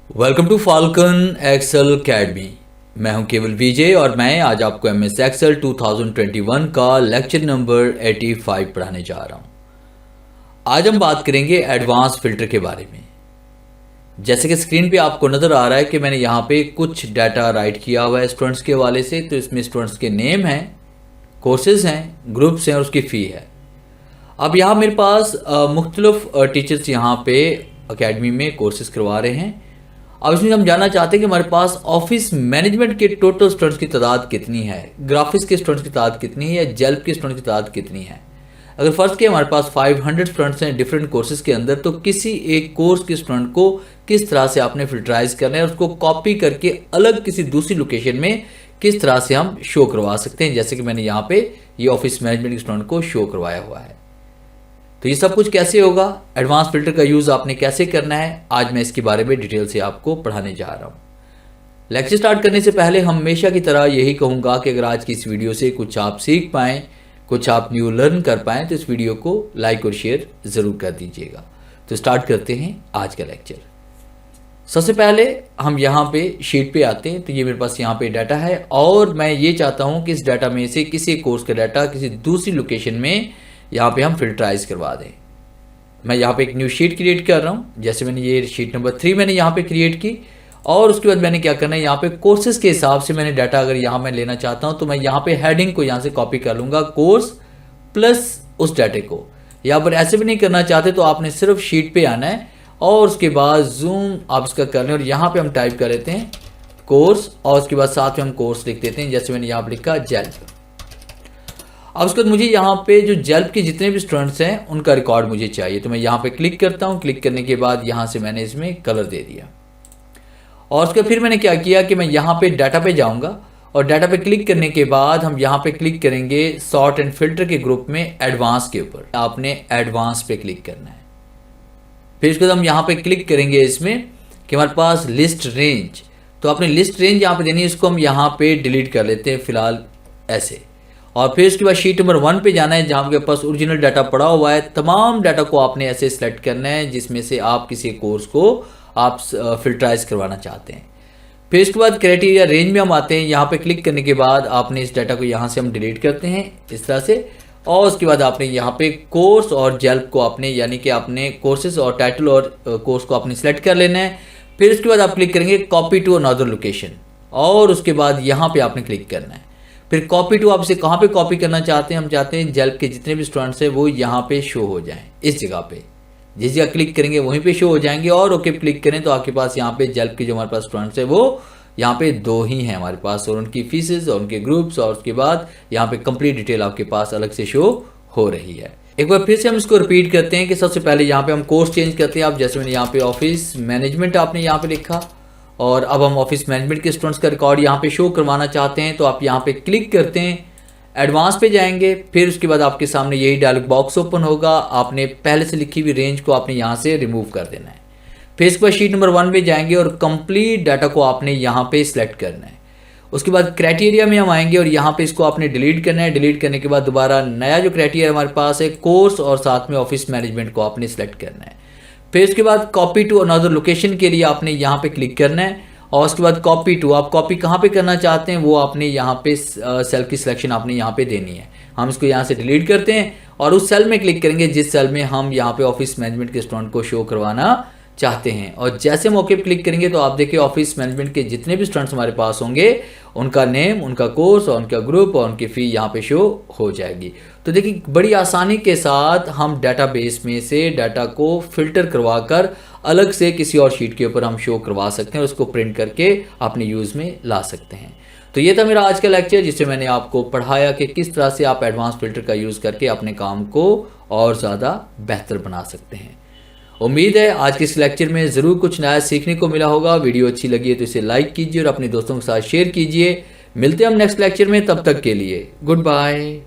Welcome to Falcon Excel Academy. मैं हूं केवल विजय और मैं आज आपको एमएस एक्सेल 2021 का लेक्चर नंबर 85 पढ़ाने जा रहा हूं। आज हम बात करेंगे एडवांस फिल्टर के बारे में। जैसे कि स्क्रीन पे आपको नज़र आ रहा है कि मैंने यहाँ पे कुछ डाटा राइट किया हुआ है स्टूडेंट्स के हवाले से। तो इसमें स्टूडेंट्स के नेम हैं, कोर्सेज हैं, ग्रुप्स हैं और उसकी फ़ी है। अब यहाँ मेरे पास मुख्तलिफ टीचर्स यहाँ पे अकेडमी में कोर्सेज करवा रहे हैं। अब इसमें हम जानना चाहते हैं कि हमारे पास ऑफिस मैनेजमेंट के टोटल स्टूडेंट्स की तादाद कितनी है, ग्राफिक्स के स्टूडेंट्स की तादाद कितनी है या जेल्प के स्टूडेंट्स की तादाद कितनी है। अगर फर्स्ट के हमारे पास 500 स्टूडेंट्स हैं डिफरेंट कोर्सेज के अंदर, तो किसी एक कोर्स के स्टूडेंट को किस तरह से आपने फिल्टराइज करना है और उसको कॉपी करके अलग किसी दूसरी लोकेशन में किस तरह से हम शो करवा सकते हैं। जैसे कि मैंने यहाँ पे ये ऑफिस मैनेजमेंट के स्टूडेंट को शो करवाया हुआ है। तो ये सब कुछ कैसे होगा, एडवांस फिल्टर का यूज़ आपने कैसे करना है, आज मैं इसके बारे में डिटेल से आपको पढ़ाने जा रहा हूँ। लेक्चर स्टार्ट करने से पहले हमेशा की तरह यही कहूँगा कि अगर आज की इस वीडियो से कुछ आप सीख पाएँ, कुछ आप न्यू लर्न कर पाएँ, तो इस वीडियो को लाइक और शेयर ज़रूर कर दीजिएगा। तो स्टार्ट करते हैं आज का लेक्चर। सबसे पहले हम यहाँ पे शीट पे आते हैं। तो ये मेरे पास यहाँ पे डाटा है और मैं ये चाहता हूँ कि इस डाटा में से किसी कोर्स का डाटा किसी दूसरी लोकेशन में यहाँ पे हम फिल्टराइज करवा दें। मैं यहाँ पे एक न्यू शीट क्रिएट कर रहा हूँ। जैसे मैंने ये शीट नंबर 3 मैंने यहाँ पे क्रिएट की और उसके बाद मैंने क्या करना है, यहाँ पे कोर्सेज के हिसाब से मैंने डाटा अगर यहाँ मैं लेना चाहता हूँ तो मैं यहाँ पे हेडिंग को यहाँ से कॉपी कर लूँगा, कोर्स प्लस उस डाटे को। यहाँ पर ऐसे भी नहीं करना चाहते तो आपने सिर्फ शीट पे आना है और उसके बाद जूम आप इसका कर लें और यहाँ पे हम टाइप कर लेते हैं कोर्स और उसके बाद साथ में हम कोर्स लिख देते हैं। जैसे मैंने यहाँ पर लिखा जेल्प। अब उसके बाद मुझे यहाँ पे जो जेल्प के जितने भी स्टूडेंट्स हैं उनका रिकॉर्ड मुझे चाहिए। तो मैं यहाँ पे क्लिक करता हूँ। क्लिक करने के बाद यहाँ से मैंने इसमें कलर दे दिया और उसके फिर मैंने क्या किया कि मैं यहाँ पे डाटा पे जाऊँगा और डाटा पे क्लिक करने के बाद हम यहाँ पे क्लिक करेंगे सॉर्ट एंड फिल्टर के ग्रुप में एडवांस के ऊपर। आपने एडवांस पे क्लिक करना है। फिर उसके बाद हम यहाँ पे क्लिक करेंगे इसमें कि हमारे पास लिस्ट रेंज, तो आपने लिस्ट रेंज यहाँ पे देनी है। इसको हम यहाँ पे डिलीट कर लेते हैं फिलहाल ऐसे। और फिर उसके बाद शीट नंबर 1 पे जाना है जहाँ आपके पास ओरिजिनल डाटा पड़ा हुआ है। तमाम डाटा को आपने ऐसे सेलेक्ट करना है जिसमें से आप किसी कोर्स को आप फिल्टराइज करवाना चाहते हैं। फिर इसके बाद क्राइटेरिया रेंज में हम आते हैं। यहाँ पे क्लिक करने के बाद आपने इस डाटा को यहाँ से हम डिलीट करते हैं इस तरह से। और उसके बाद आपने यहाँ पे कोर्स और जेल्प को आपने यानी कि आपने कोर्सेज और टाइटल और कोर्स को आपने सेलेक्ट कर लेना है। फिर उसके बाद आप क्लिक करेंगे कॉपी टू अनदर लोकेशन और उसके बाद यहाँ पे आपने क्लिक करना है। फिर कॉपी टू आप इसे कहाँ पे कॉपी करना चाहते हैं, हम चाहते हैं जेल्प के जितने भी स्टूडेंट्स हैं वो यहाँ पे शो हो जाएं। इस जगह पे जिस जगह क्लिक करेंगे वहीं पे शो हो जाएंगे और ओके क्लिक करें तो आपके पास यहाँ पे जेल्प के जो हमारे पास स्टूडेंट्स है वो यहाँ पे 2 ही हैं हमारे पास और उनकी फीसेज और उनके ग्रुप्स और उसके बाद यहाँ पे कंप्लीट डिटेल आपके पास अलग से शो हो रही है। एक बार फिर से हम इसको रिपीट करते हैं कि सबसे पहले यहाँ पे हम कोर्स चेंज करते हैं। आप जैसे मैंने यहाँ पे ऑफिस मैनेजमेंट आपने यहाँ पे लिखा और अब हम ऑफिस मैनेजमेंट के स्टूडेंट्स का रिकॉर्ड यहाँ पे शो करवाना चाहते हैं। तो आप यहाँ पे क्लिक करते हैं, एडवांस पे जाएंगे। फिर उसके बाद आपके सामने यही डायलॉग बॉक्स ओपन होगा। आपने पहले से लिखी हुई रेंज को आपने यहाँ से रिमूव कर देना है। फिर इसके बाद शीट नंबर 1 पे जाएंगे और कंप्लीट डाटा को आपने यहाँ पे सिलेक्ट करना है। उसके बाद क्राइटेरिया में हम आएंगे और यहाँ पे इसको आपने डिलीट करना है। डिलीट करने के बाद दोबारा नया जो क्राइटेरिया हमारे पास है कोर्स और साथ में ऑफिस मैनेजमेंट को आपने सेलेक्ट करना है। फिर उसके बाद कॉपी टू अनदर लोकेशन के लिए आपने यहाँ पे क्लिक करना है और उसके बाद कॉपी टू आप कॉपी कहाँ पे करना चाहते हैं वो आपने यहाँ पे सेल की सिलेक्शन आपने यहाँ पे देनी है। हम इसको यहाँ से डिलीट करते हैं और उस सेल में क्लिक करेंगे जिस सेल में हम यहाँ पे ऑफिस मैनेजमेंट के स्टूडेंट को शो करवाना चाहते हैं। और जैसे मौके पे क्लिक करेंगे तो आप देखिए ऑफिस मैनेजमेंट के जितने भी स्टूडेंट्स हमारे पास होंगे उनका नेम, उनका कोर्स और उनका ग्रुप और उनकी फ़ी यहाँ पे शो हो जाएगी। तो देखिए बड़ी आसानी के साथ हम डाटाबेस में से डाटा को फिल्टर करवा कर अलग से किसी और शीट के ऊपर हम शो करवा सकते हैं और उसको प्रिंट करके अपने यूज़ में ला सकते हैं। तो ये था मेरा आज का लेक्चर जिससे मैंने आपको पढ़ाया कि किस तरह से आप एडवांस फिल्टर का यूज़ करके अपने काम को और ज़्यादा बेहतर बना सकते हैं। उम्मीद है आज के इस लेक्चर में ज़रूर कुछ नया सीखने को मिला होगा। वीडियो अच्छी लगी है तो इसे लाइक कीजिए और अपने दोस्तों के साथ शेयर कीजिए। मिलते हैं हम नेक्स्ट लेक्चर में, तब तक के लिए गुड बाय।